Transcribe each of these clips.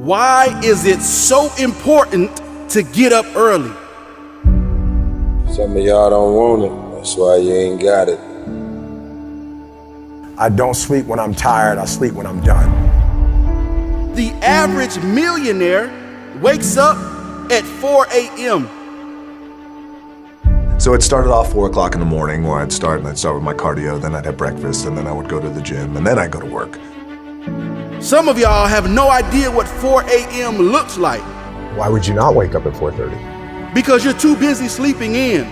Why is it so important to get up early? Some of y'all don't want it. That's why you ain't got it. I don't sleep when I'm tired. I sleep when I'm done. The average millionaire wakes up at 4 a.m. So it started off 4 o'clock in the morning where I'd start with my cardio, then I'd have breakfast, and then I would go to the gym, and then I'd go to work. Some of y'all have no idea what 4 a.m. looks like. Why would you not wake up at 4:30? Because you're too busy sleeping in.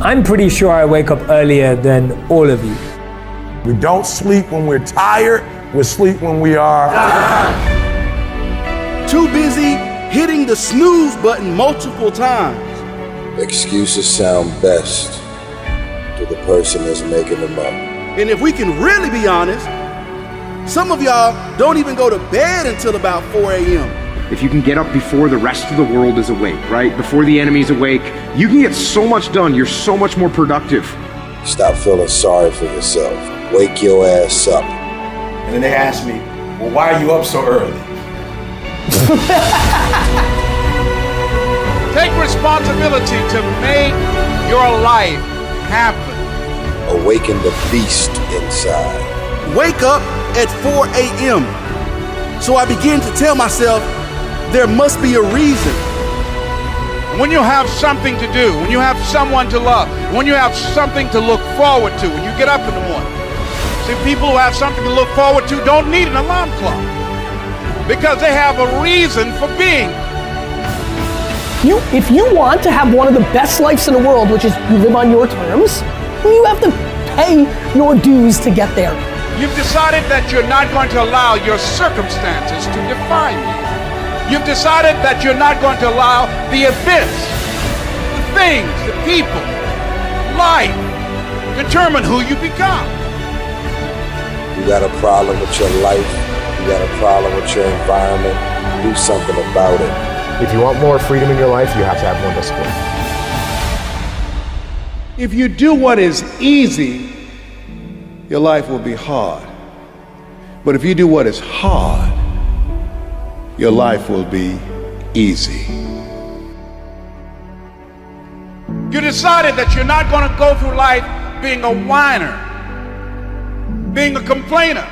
I'm pretty sure I wake up earlier than all of you. We don't sleep when we're tired. We sleep when we are Too busy hitting the snooze button multiple times. Excuses sound best to the person that's making them up. And if we can really be honest, some of y'all don't even go to bed until about 4 a.m. If you can get up before the rest of the world is awake, right? Before the enemy's awake, you can get so much done. You're so much more productive. Stop feeling sorry for yourself. Wake your ass up. And then they ask me, well, why are you up so early? Take responsibility to make your life happen. Awaken the beast inside. Wake up at 4 a.m. So I begin to tell myself there must be a reason. When you have something to do, when you have someone to love, when you have something to look forward to, when you get up in the morning. See, people who have something to look forward to don't need an alarm clock because they have a reason for being. If you want to have one of the best lives in the world, which is you live on your terms, you have to pay your dues to get there. You've decided that you're not going to allow your circumstances to define you. You've decided that you're not going to allow the events, the things, the people, life, determine who you become. You got a problem with your life. You got a problem with your environment. Do something about it. If you want more freedom in your life, you have to have more discipline. If you do what is easy, your life will be hard. But if you do what is hard, your life will be easy. You decided that you're not going to go through life being a whiner, being a complainer,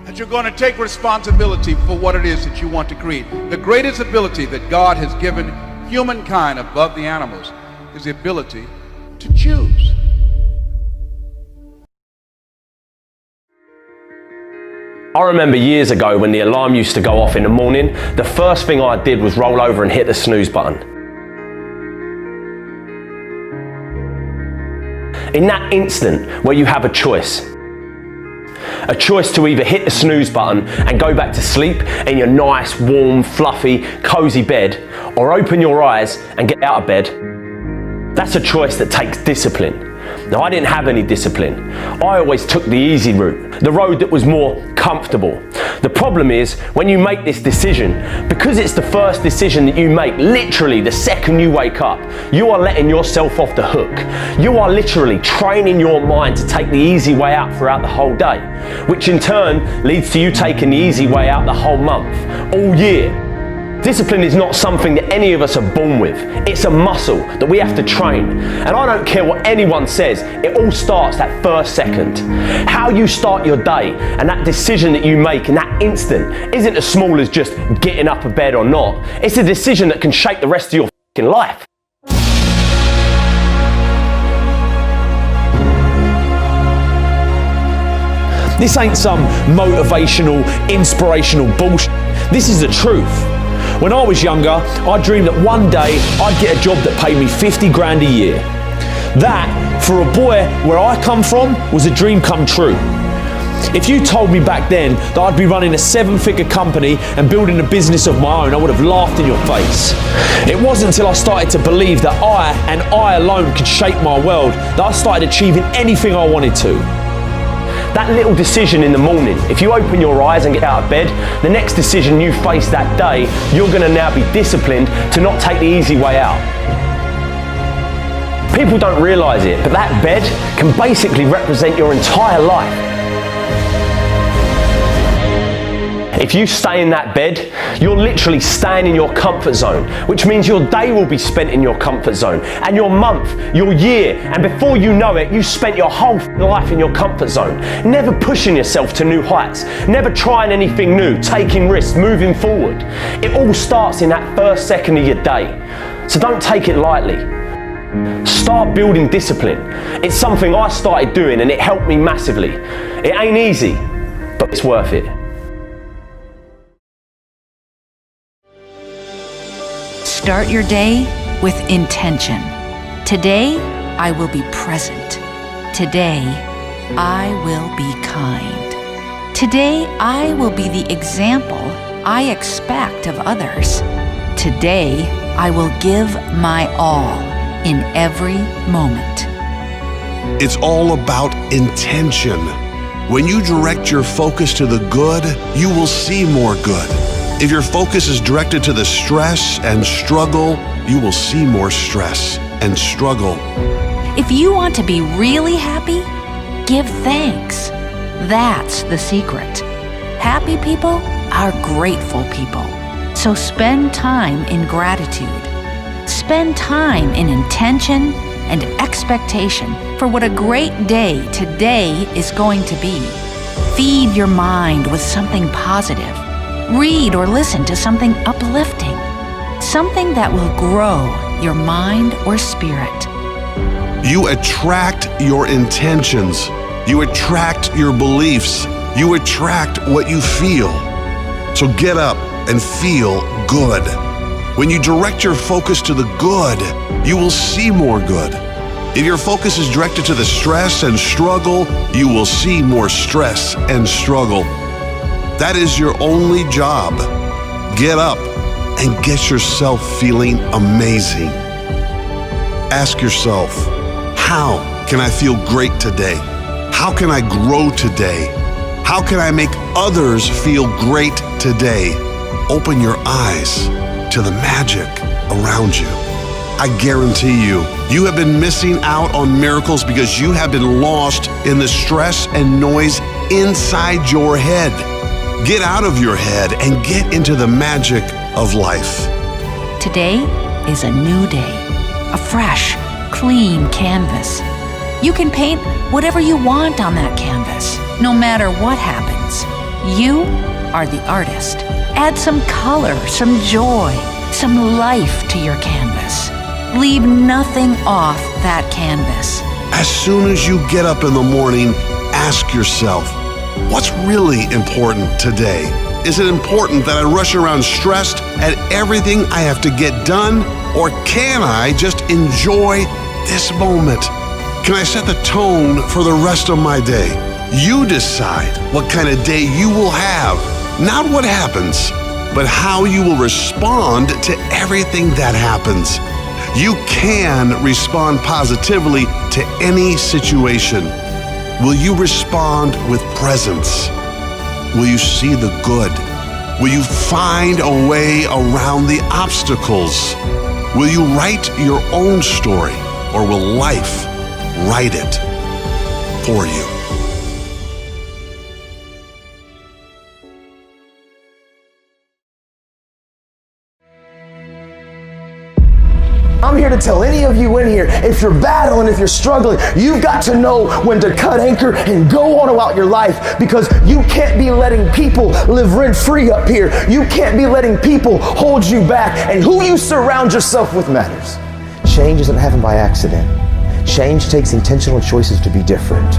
that you're going to take responsibility for what it is that you want to create. The greatest ability that God has given humankind above the animals is the ability to choose. I remember years ago when the alarm used to go off in the morning, the first thing I did was roll over and hit the snooze button. In that instant where you have a choice to either hit the snooze button and go back to sleep in your nice, warm, fluffy, cozy bed, or open your eyes and get out of bed, that's a choice that takes discipline. Now, I didn't have any discipline. I always took the easy route, the road that was more comfortable. The problem is, when you make this decision, because it's the first decision that you make, literally the second you wake up, you are letting yourself off the hook. You are literally training your mind to take the easy way out throughout the whole day, which in turn leads to you taking the easy way out the whole month, all year. Discipline is not something that any of us are born with. It's a muscle that we have to train. And I don't care what anyone says, it all starts that first second. How you start your day and that decision that you make in that instant isn't as small as just getting up of bed or not. It's a decision that can shape the rest of your fucking life. This ain't some motivational, inspirational bullshit. This is the truth. When I was younger, I dreamed that one day I'd get a job that paid me 50 grand a year. That, for a boy where I come from, was a dream come true. If you told me back then that I'd be running a 7-figure company and building a business of my own, I would have laughed in your face. It wasn't until I started to believe that I, and I alone, could shape my world, that I started achieving anything I wanted to. That little decision in the morning, if you open your eyes and get out of bed, the next decision you face that day, you're going to now be disciplined to not take the easy way out. People don't realise it, but that bed can basically represent your entire life. If you stay in that bed, you're literally staying in your comfort zone, which means your day will be spent in your comfort zone, and your month, your year, and before you know it, you spent your whole life in your comfort zone, never pushing yourself to new heights, never trying anything new, taking risks, moving forward. It all starts in that first second of your day, so don't take it lightly. Start building discipline. It's something I started doing and it helped me massively. It ain't easy, but it's worth it. Start your day with intention. Today, I will be present. Today, I will be kind. Today, I will be the example I expect of others. Today, I will give my all in every moment. It's all about intention. When you direct your focus to the good, you will see more good. If your focus is directed to the stress and struggle, you will see more stress and struggle. If you want to be really happy, give thanks. That's the secret. Happy people are grateful people. So spend time in gratitude. Spend time in intention and expectation for what a great day today is going to be. Feed your mind with something positive. Read or listen to something uplifting, something that will grow your mind or spirit. You attract your intentions. You attract your beliefs. You attract what you feel. So get up and feel good. When you direct your focus to the good, you will see more good. If your focus is directed to the stress and struggle, you will see more stress and struggle. That is your only job. Get up and get yourself feeling amazing. Ask yourself, how can I feel great today? How can I grow today? How can I make others feel great today? Open your eyes to the magic around you. I guarantee you, you have been missing out on miracles because you have been lost in the stress and noise inside your head. Get out of your head and get into the magic of life. Today is a new day, a fresh, clean canvas. You can paint whatever you want on that canvas, no matter what happens. You are the artist. Add some color, some joy, some life to your canvas. Leave nothing off that canvas. As soon as you get up in the morning, ask yourself, what's really important today? Is it important that I rush around stressed at everything I have to get done? Or can I just enjoy this moment? Can I set the tone for the rest of my day? You decide what kind of day you will have. Not what happens, but how you will respond to everything that happens. You can respond positively to any situation. Will you respond with presence? Will you see the good? Will you find a way around the obstacles? Will you write your own story, or will life write it for you? I'm here to tell any of you in here, if you're battling, if you're struggling, you've got to know when to cut anchor and go on about your life, because you can't be letting people live rent-free up here. You can't be letting people hold you back, and who you surround yourself with matters. Change doesn't happen by accident. Change takes intentional choices to be different.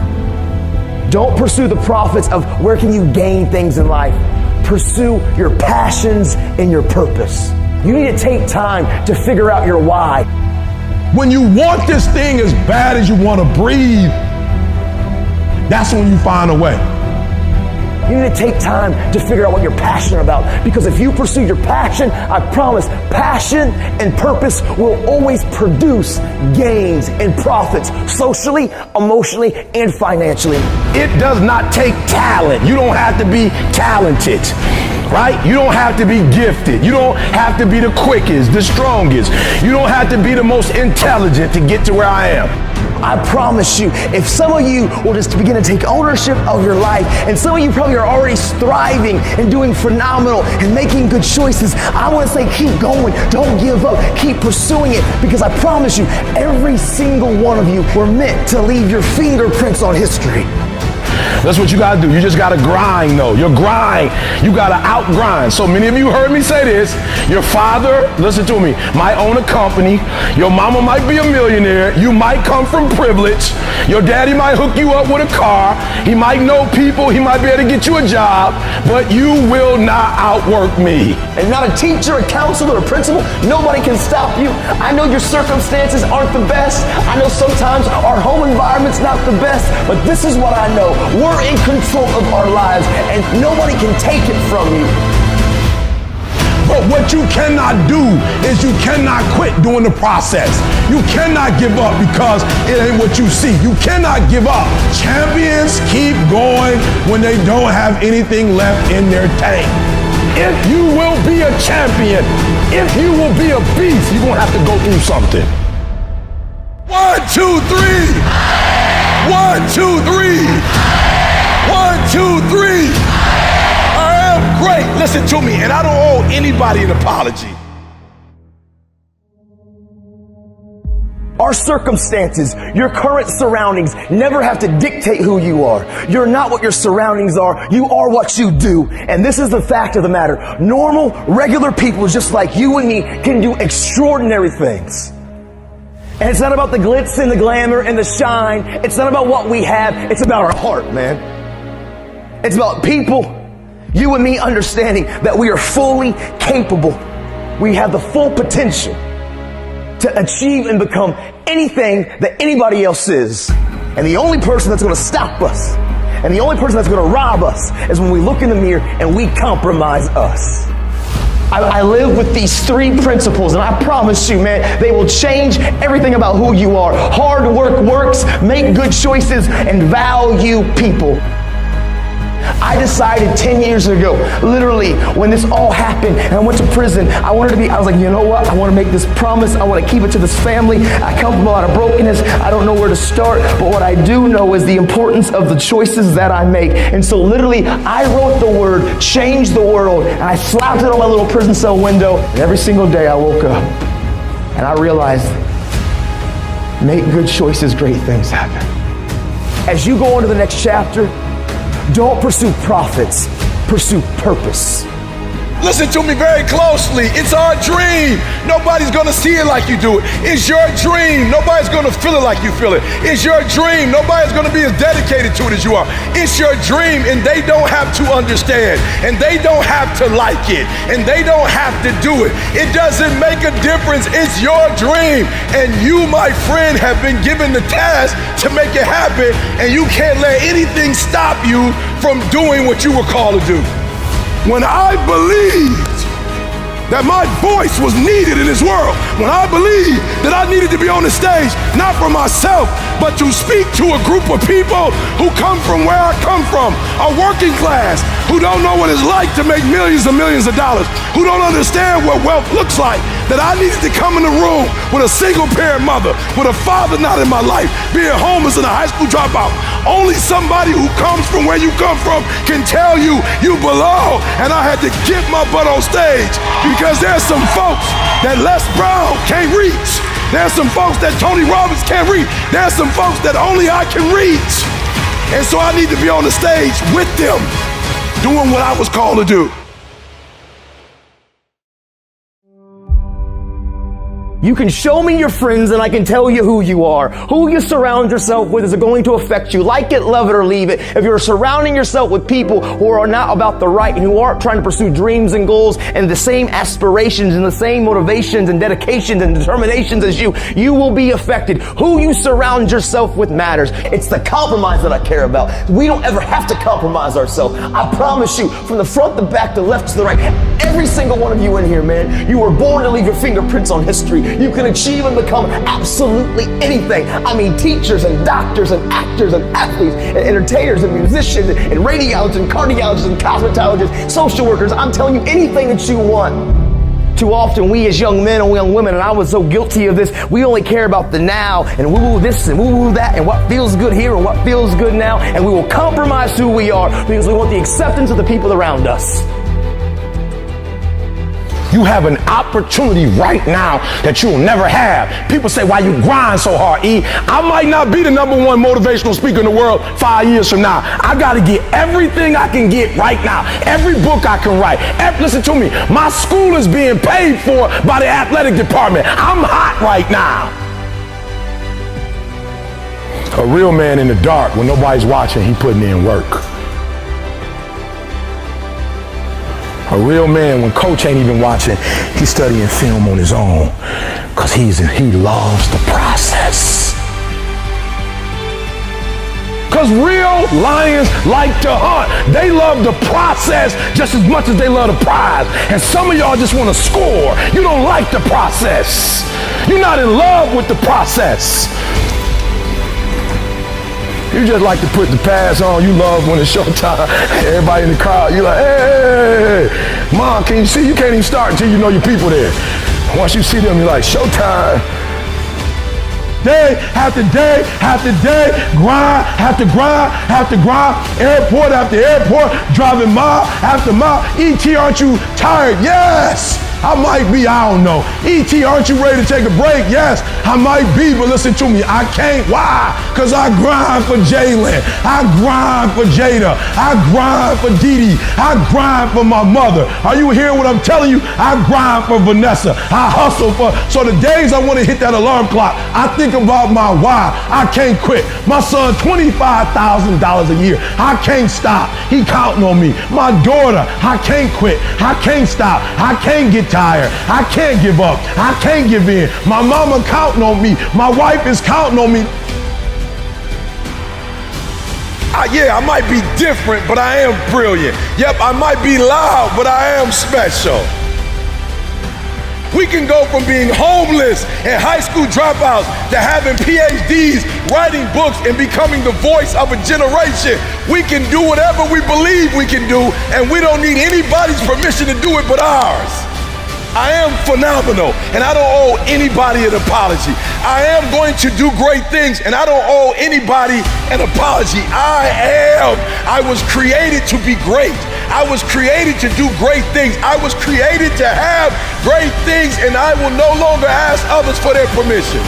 Don't pursue the profits of where can you gain things in life. Pursue your passions and your purpose. You need to take time to figure out your why. When you want this thing as bad as you want to breathe, that's when you find a way. You need to take time to figure out what you're passionate about, because if you pursue your passion, I promise, passion and purpose will always produce gains and profits socially, emotionally, and financially. It does not take talent. You don't have to be talented, right? You don't have to be gifted. You don't have to be the quickest, the strongest. You don't have to be the most intelligent to get to where I am. I promise you, if some of you will just begin to take ownership of your life, and some of you probably are already thriving and doing phenomenal and making good choices, I want to say keep going. Don't give up. Keep pursuing it, because I promise you, every single one of you were meant to leave your fingerprints on history. That's what you gotta do. You just gotta grind though. Your grind, you gotta out-grind. So many of you heard me say this. Your father, listen to me, might own a company. Your mama might be a millionaire. You might come from privilege. Your daddy might hook you up with a car. He might know people. He might be able to get you a job. But you will not outwork me. And not a teacher, a counselor, a principal, nobody can stop you. I know your circumstances aren't the best. I know sometimes our home environment's not the best, but this is what I know. We're in control of our lives, and nobody can take it from you. But what you cannot do is you cannot quit doing the process. You cannot give up because it ain't what you see. You cannot give up. Champions keep going when they don't have anything left in their tank. If you will be a champion, if you will be a beast, you're gonna have to go through something. 1, 2, 3. 1, 2, 3. 1, 2, 3. I am great. Listen to me, and I don't owe anybody an apology. Our circumstances, your current surroundings never have to dictate who you are. You're not what your surroundings are. You are what you do. And this is the fact of the matter. Normal, regular people just like you and me can do extraordinary things. And it's not about the glitz and the glamour and the shine. It's not about what we have. It's about our heart, man. It's about people, you and me, understanding that we are fully capable. We have the full potential to achieve and become anything that anybody else is. And the only person that's going to stop us, and the only person that's going to rob us, is when we look in the mirror and we compromise us. I live with these 3 principles, and I promise you, man, they will change everything about who you are. Hard work works, make good choices, and value people. I decided 10 years ago, literally, when this all happened and I went to prison, I was like, you know what? I want to make this promise. I want to keep it to this family. I come from a lot of brokenness. I don't know where to start, but what I do know is the importance of the choices that I make. And so literally, I wrote the word, change the world, and I slapped it on my little prison cell window. And every single day I woke up and I realized, make good choices, great things happen. As you go on to the next chapter, don't pursue profits, pursue purpose. Listen to me very closely. It's our dream. Nobody's going to see it like you do it. It's your dream. Nobody's going to feel it like you feel it. It's your dream. Nobody's going to be as dedicated to it as you are. It's your dream, and they don't have to understand, and they don't have to like it, and they don't have to do it. It doesn't make a difference. It's your dream, and you, my friend, have been given the task to make it happen, and you can't let anything stop you from doing what you were called to do. When I believed that my voice was needed in this world, when I believed that I needed to be on the stage, not for myself, but to speak to a group of people who come from where I come from, a working class, who don't know what it's like to make millions and millions of dollars, who don't understand what wealth looks like, that I needed to come in the room with a single parent mother, with a father not in my life, being homeless and a high school dropout. Only somebody who comes from where you come from can tell you you belong. And I had to get my butt on stage because there's some folks that Les Brown can't reach. There's some folks that Tony Robbins can't reach. There's some folks that only I can reach. And so I need to be on the stage with them, doing what I was called to do. You can show me your friends and I can tell you who you are. Who you surround yourself with is going to affect you. Like it, love it, or leave it. If you're surrounding yourself with people who are not about the right and who aren't trying to pursue dreams and goals and the same aspirations and the same motivations and dedications and determinations as you, you will be affected. Who you surround yourself with matters. It's the compromise that I care about. We don't ever have to compromise ourselves. I promise you, from the front, the back, the left to the right, every single one of you in here, man, you were born to leave your fingerprints on history. You can achieve and become absolutely anything. I mean, teachers and doctors and actors and athletes and entertainers and musicians and radiologists and cardiologists and cosmetologists, social workers. I'm telling you, anything that you want. Too often we as young men and young women, and I was so guilty of this, we only care about the now and woo-woo this and woo-woo that and what feels good here and what feels good now, and we will compromise who we are because we want the acceptance of the people around us. You have an opportunity right now that you'll never have. People say, why you grind so hard, E? I might not be the #1 motivational speaker in the world 5 years from now. I got to get everything I can get right now. Every book I can write. Listen to me. My school is being paid for by the athletic department. I'm hot right now. A real man in the dark, when nobody's watching, he putting in work. A real man, when coach ain't even watching, he's studying film on his own because he loves the process. Because real lions like to hunt. They love the process just as much as they love the prize. And some of y'all just want to score. You don't like the process. You're not in love with the process. You just like to put the pads on. You love when it's showtime. Everybody in the crowd, you like, hey, Mom, can you see? You can't even start until you know your people there. Once you see them, you're like, showtime. Day after day after day, grind after grind after grind, airport after airport, driving mile after mile. E.T., aren't you tired? Yes. I might be, I don't know. E.T., aren't you ready to take a break? Yes, I might be, but listen to me, I can't. Why? Because I grind for Jalen. I grind for Jada. I grind for Dee Dee. I grind for my mother. Are you hearing what I'm telling you? I grind for Vanessa. I hustle for, so the days I want to hit that alarm clock, I think about my why. I can't quit. My son, $25,000 a year. I can't stop. He counting on me. My daughter, I can't quit. I can't stop. I can't get tired. I can't give up. I can't give in. My mama counting on me. My wife is counting on me. Yeah, I might be different, but I am brilliant. Yep, I might be loud, but I am special. We can go from being homeless and high school dropouts to having PhDs, writing books, and becoming the voice of a generation. We can do whatever we believe we can do, and we don't need anybody's permission to do it but ours. I am phenomenal, and I don't owe anybody an apology. I am going to do great things, and I don't owe anybody an apology. I was created to be great. I was created to do great things. I was created to have great things, and I will no longer ask others for their permission.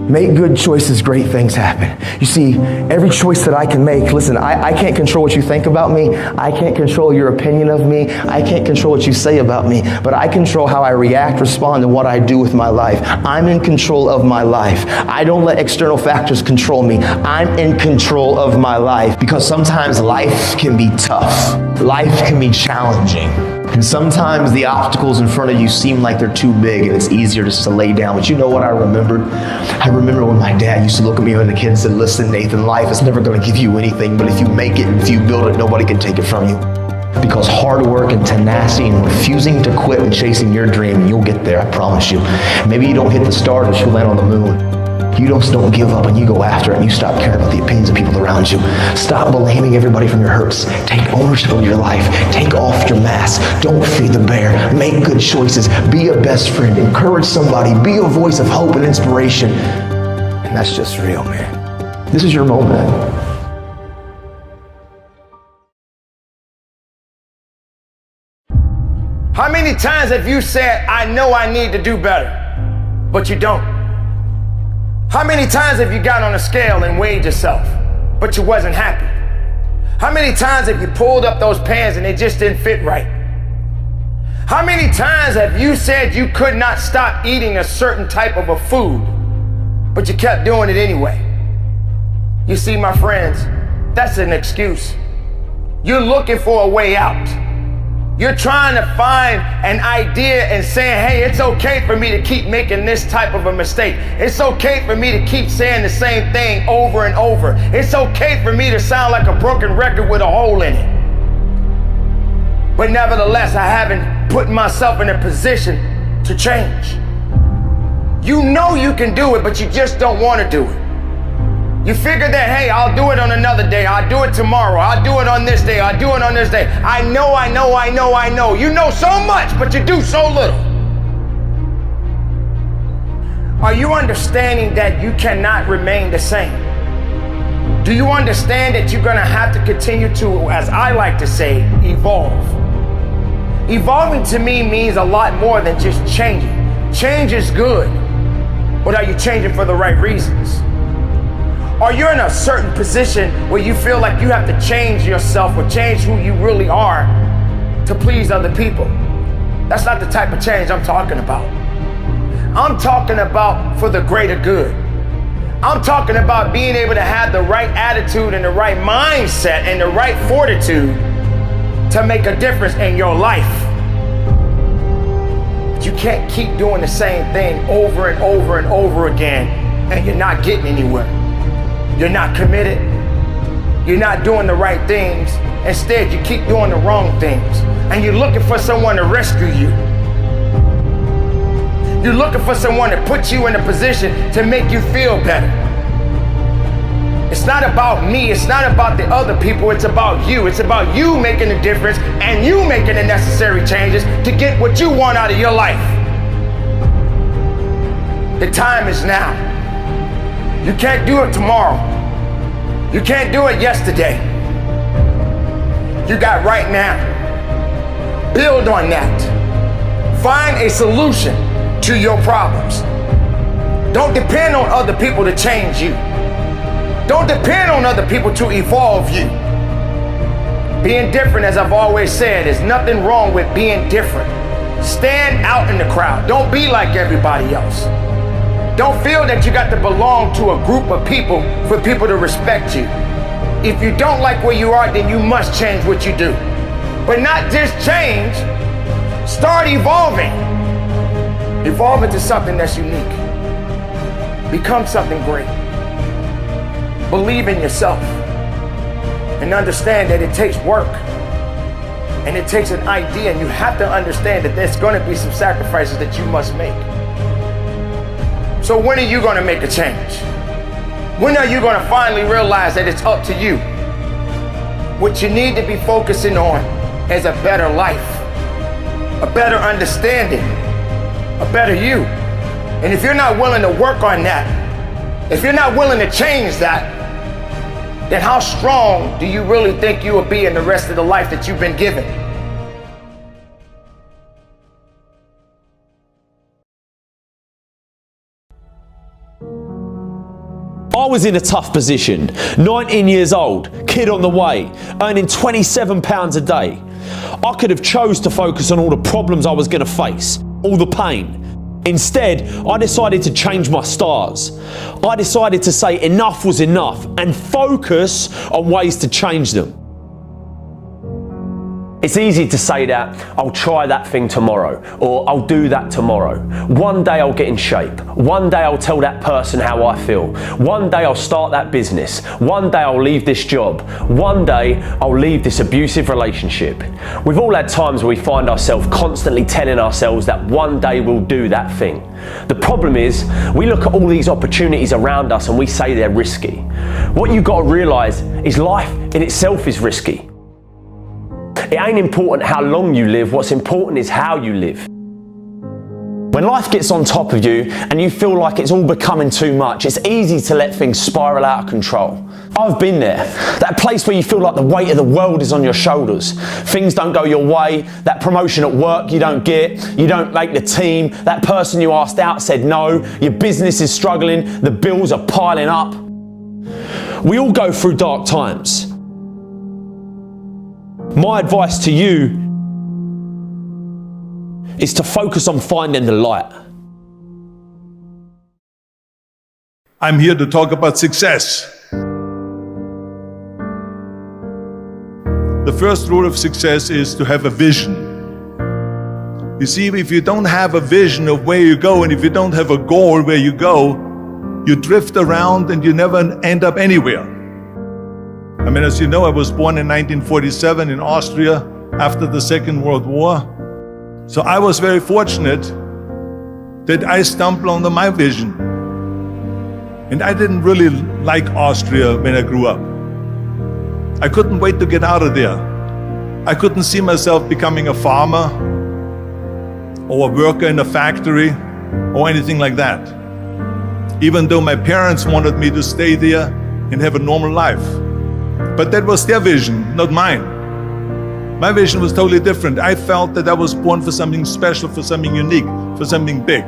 Make good choices, great things happen. You see, every choice that I can make, listen, I can't control what you think about me. I can't control your opinion of me. I can't control what you say about me, but I control how I react, respond, and what I do with my life. I'm in control of my life. I don't let external factors control me. I'm in control of my life, because sometimes life can be tough. Life can be challenging. And sometimes the obstacles in front of you seem like they're too big and it's easier just to lay down. But you know what I remembered? I remember when my dad used to look at me when the kid and said, listen, Nathan, life is never going to give you anything, but if you make it and if you build it, nobody can take it from you. Because hard work and tenacity and refusing to quit and chasing your dream, you'll get there, I promise you. Maybe you don't hit the stars, but you'll land on the moon. You just don't give up and you go after it and you stop caring about the opinions of people around you. Stop blaming everybody from your hurts. Take ownership of your life. Take off your mask. Don't feed the bear. Make good choices. Be a best friend. Encourage somebody. Be a voice of hope and inspiration. And that's just real, man. This is your moment. How many times have you said, I know I need to do better, but you don't? How many times have you got on a scale and weighed yourself, but you wasn't happy? How many times have you pulled up those pants and they just didn't fit right? How many times have you said you could not stop eating a certain type of a food, but you kept doing it anyway? You see, my friends, that's an excuse. You're looking for a way out. You're trying to find an idea and saying, hey, it's okay for me to keep making this type of a mistake. It's okay for me to keep saying the same thing over and over. It's okay for me to sound like a broken record with a hole in it. But nevertheless, I haven't put myself in a position to change. You know you can do it, but you just don't want to do it. You figure that, hey, I'll do it on another day. I'll do it tomorrow. I'll do it on this day. I'll do it on this day. I know. You know so much, but you do so little. Are you understanding that you cannot remain the same? Do you understand that you're gonna have to continue to, as I like to say, evolve? Evolving to me means a lot more than just changing. Change is good, but are you changing for the right reasons? Are you in a certain position where you feel like you have to change yourself or change who you really are to please other people? That's not the type of change I'm talking about. I'm talking about for the greater good. I'm talking about being able to have the right attitude and the right mindset and the right fortitude to make a difference in your life. But you can't keep doing the same thing over and over and over again and you're not getting anywhere. You're not committed. You're not doing the right things. Instead, you keep doing the wrong things and you're looking for someone to rescue you. You're looking for someone to put you in a position to make you feel better. It's not about me, it's not about the other people, it's about you. It's about you making a difference and you making the necessary changes to get what you want out of your life. The time is now. You can't do it tomorrow. You can't do it yesterday. You got right now. Build on that. Find a solution to your problems. Don't depend on other people to change you. Don't depend on other people to evolve you. Being different, as I've always said, is nothing wrong with being different. Stand out in the crowd. Don't be like everybody else. Don't feel that you got to belong to a group of people for people to respect you. If you don't like where you are, then you must change what you do. But not just change, start evolving. Evolve into something that's unique. Become something great. Believe in yourself. And understand that it takes work. And it takes an idea. And you have to understand that there's going to be some sacrifices that you must make. So when are you going to make a change? When are you going to finally realize that it's up to you? What you need to be focusing on is a better life. A better understanding. A better you. And if you're not willing to work on that, if you're not willing to change that, then how strong do you really think you will be in the rest of the life that you've been given? I was in a tough position, 19 years old, kid on the way, earning £27 a day. I could have chose to focus on all the problems I was going to face, all the pain. Instead, I decided to change my stars. I decided to say enough was enough and focus on ways to change them. It's easy to say that, I'll try that thing tomorrow, or I'll do that tomorrow. One day I'll get in shape. One day I'll tell that person how I feel. One day I'll start that business. One day I'll leave this job. One day I'll leave this abusive relationship. We've all had times where we find ourselves constantly telling ourselves that one day we'll do that thing. The problem is, we look at all these opportunities around us and we say they're risky. What you've got to realise is life in itself is risky. It ain't important how long you live, what's important is how you live. When life gets on top of you and you feel like it's all becoming too much, it's easy to let things spiral out of control. I've been there. That place where you feel like the weight of the world is on your shoulders. Things don't go your way, that promotion at work you don't get, you don't make the team, that person you asked out said no, your business is struggling, the bills are piling up. We all go through dark times. My advice to you is to focus on finding the light. I'm here to talk about success. The first rule of success is to have a vision. You see, if you don't have a vision of where you go, and if you don't have a goal where you go, you drift around and you never end up anywhere. I mean, as you know, I was born in 1947 in Austria after the Second World War. So I was very fortunate that I stumbled on my vision. And I didn't really like Austria when I grew up. I couldn't wait to get out of there. I couldn't see myself becoming a farmer or a worker in a factory or anything like that. Even though my parents wanted me to stay there and have a normal life. But that was their vision, not mine. My vision was totally different. I felt that I was born for something special, for something unique, for something big.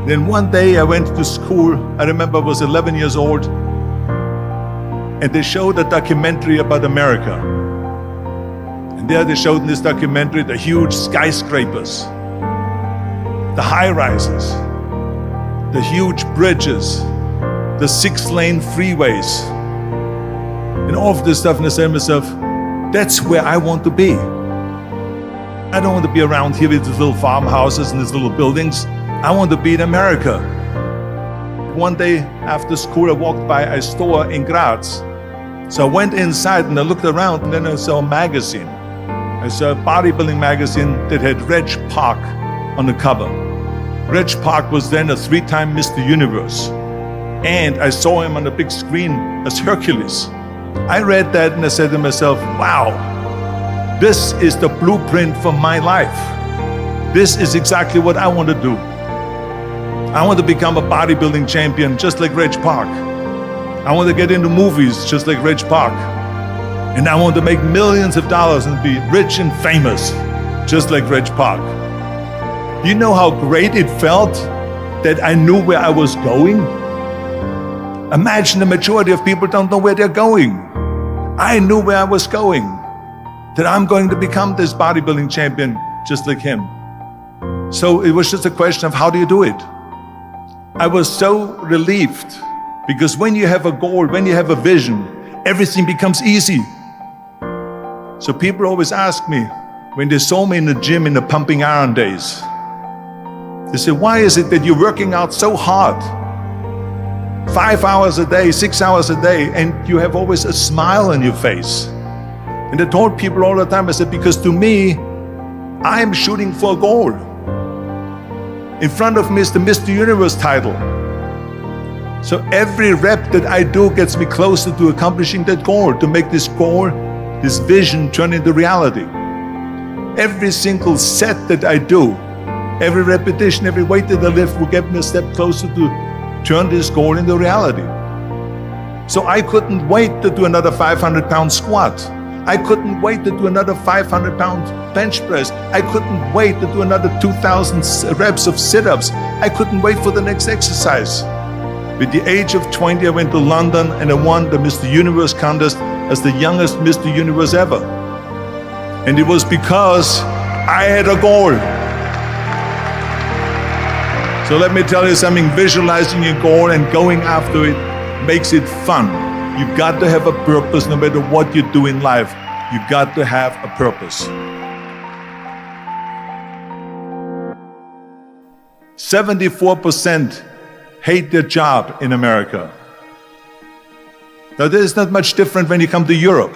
Then one day I went to school. I remember I was 11 years old, and they showed a documentary about America. And there they showed in this documentary the huge skyscrapers, the high-rises, the huge bridges, the 6-lane freeways, and all of this stuff. And I said to myself, that's where I want to be. I don't want to be around here with these little farmhouses and these little buildings. I want to be in America. One day after school, I walked by a store in Graz. So I went inside and I looked around, and then I saw a magazine. I saw a bodybuilding magazine that had Reg Park on the cover. Reg Park was then a 3-time Mr. Universe. And I saw him on the big screen as Hercules. I read that and I said to myself, wow, this is the blueprint for my life. This is exactly what I want to do. I want to become a bodybuilding champion just like Reg Park. I want to get into movies just like Reg Park. And I want to make millions of dollars and be rich and famous just like Reg Park. You know how great it felt that I knew where I was going? Imagine the majority of people don't know where they're going. I knew where I was going, that I'm going to become this bodybuilding champion just like him. So it was just a question of how do you do it? I was so relieved, because when you have a goal, when you have a vision, everything becomes easy. So people always ask me, when they saw me in the gym in the pumping iron days, they say, why is it that you're working out so hard? 5 hours a day, 6 hours a day, and you have always a smile on your face. And I told people all the time, I said, because to me, I'm shooting for a goal. In front of me is the Mr. Universe title. So every rep that I do gets me closer to accomplishing that goal, to make this goal, this vision turn into reality. Every single set that I do, every repetition, every weight that I lift will get me a step closer to turn this goal into reality. So I couldn't wait to do another 500-pound squat. I couldn't wait to do another 500-pound bench press. I couldn't wait to do another 2,000 reps of sit-ups. I couldn't wait for the next exercise. With the age of 20, I went to London and I won the Mr. Universe contest as the youngest Mr. Universe ever. And it was because I had a goal. So let me tell you something, visualizing your goal and going after it makes it fun. You've got to have a purpose no matter what you do in life. You've got to have a purpose. 74% hate their job in America. Now, this is not much different when you come to Europe.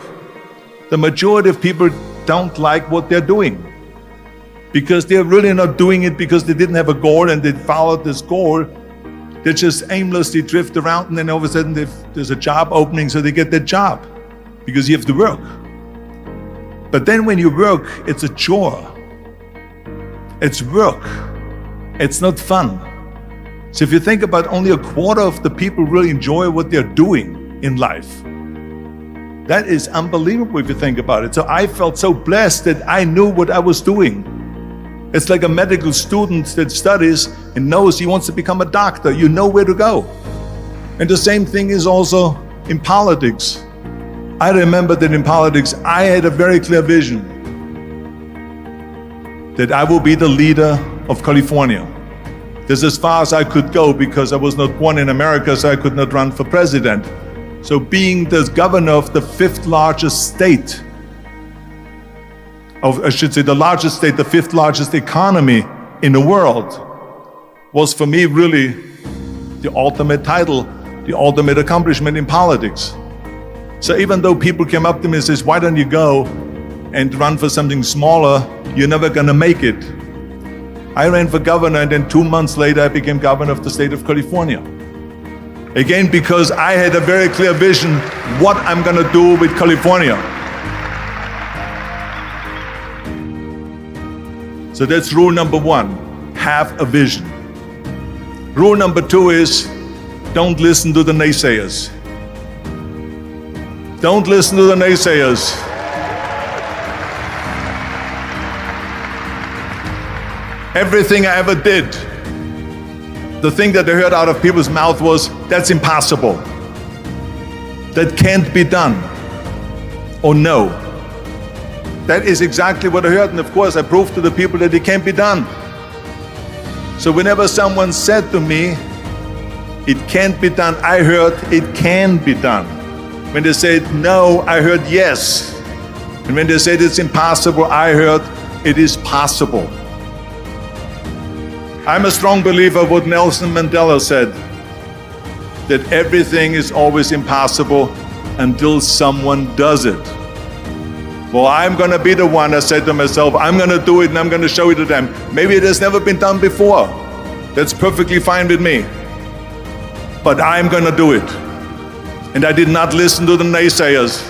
The majority of people don't like what they're doing because they're really not doing it because they didn't have a goal and they followed this goal. They just aimlessly drift around, and then all of a sudden there's a job opening, so they get that job because you have to work. But then when you work, it's a chore. It's work. It's not fun. So if you think about, only a quarter of the people really enjoy what they're doing in life. That is unbelievable if you think about it. So I felt so blessed that I knew what I was doing. It's like a medical student that studies and knows he wants to become a doctor. You know where to go. And the same thing is also in politics. I remember that in politics, I had a very clear vision that I will be the leader of California. That's as far as I could go because I was not born in America, so I could not run for president. So being the governor of the 5th largest state, I should say the largest state, the 5th largest economy in the world, was for me really the ultimate title, the ultimate accomplishment in politics. So even though people came up to me and says, why don't you go and run for something smaller, you're never gonna make it. I ran for governor, and then 2 months later I became governor of the state of California. Again, because I had a very clear vision what I'm gonna do with California. So that's rule number one, have a vision. Rule number two is, don't listen to the naysayers. Don't listen to the naysayers. Everything I ever did, the thing that I heard out of people's mouth was, that's impossible. That can't be done. Or no. That is exactly what I heard, and of course I proved to the people that it can't be done. So whenever someone said to me, it can't be done, I heard it can be done. When they said no, I heard yes. And when they said it's impossible, I heard it is possible. I'm a strong believer of what Nelson Mandela said, that everything is always impossible until someone does it. Well, I'm gonna be the one, I said to myself, I'm gonna do it and I'm gonna show it to them. Maybe it has never been done before. That's perfectly fine with me. But I'm gonna do it. And I did not listen to the naysayers.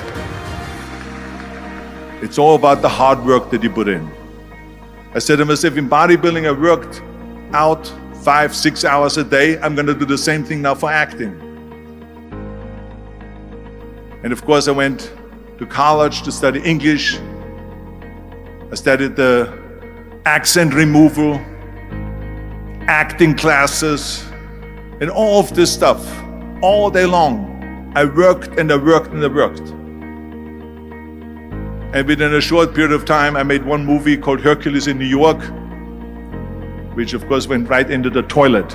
It's all about the hard work that you put in. I said to myself, in bodybuilding, I worked out 5-6 hours a day. I'm gonna do the same thing now for acting. And of course, I went to college to study English. I studied the accent removal, acting classes, and all of this stuff, all day long. I worked and I worked and I worked. And within a short period of time, I made one movie called Hercules in New York, which of course went right into the toilet.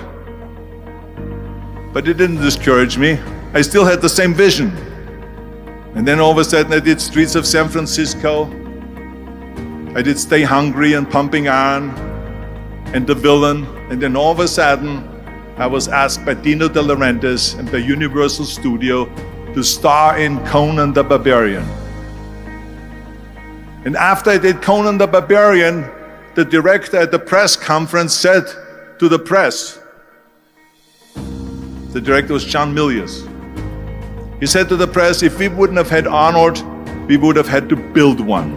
But it didn't discourage me. I still had the same vision. And then all of a sudden I did Streets of San Francisco. I did Stay Hungry and Pumping Iron and The Villain. And then all of a sudden I was asked by Dino De Laurentiis and by Universal Studio to star in Conan the Barbarian. And after I did Conan the Barbarian, the director at the press conference said to the press, the director was John Milius. He said to the press, if we wouldn't have had Arnold, we would have had to build one.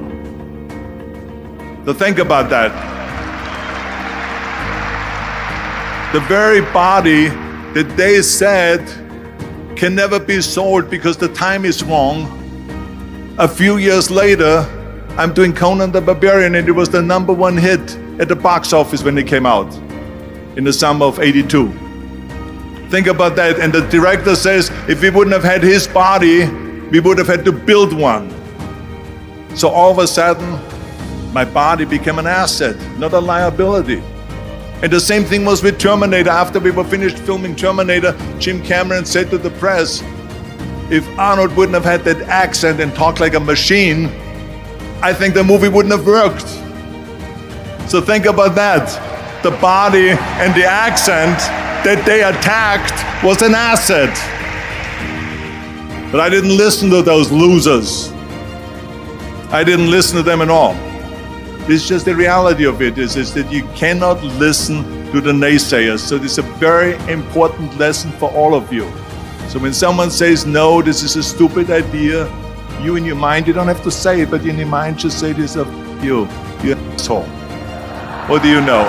So think about that. The very body that they said can never be sold because the time is wrong. A few years later, I'm doing Conan the Barbarian, and it was the #1 hit at the box office when it came out in the summer of '82. Think about that. And the director says, if we wouldn't have had his body, we would have had to build one. So all of a sudden, my body became an asset, not a liability. And the same thing was with Terminator. After we were finished filming Terminator, Jim Cameron said to the press, if Arnold wouldn't have had that accent and talked like a machine, I think the movie wouldn't have worked. So think about that. The body and the accent that they attacked was an asset. But I didn't listen to those losers. I didn't listen to them at all. It's just the reality of it is that you cannot listen to the naysayers. So this is a very important lesson for all of you. So when someone says, no, this is a stupid idea, you in your mind, you don't have to say it, but in your mind just say to yourself, you asshole. What do you know?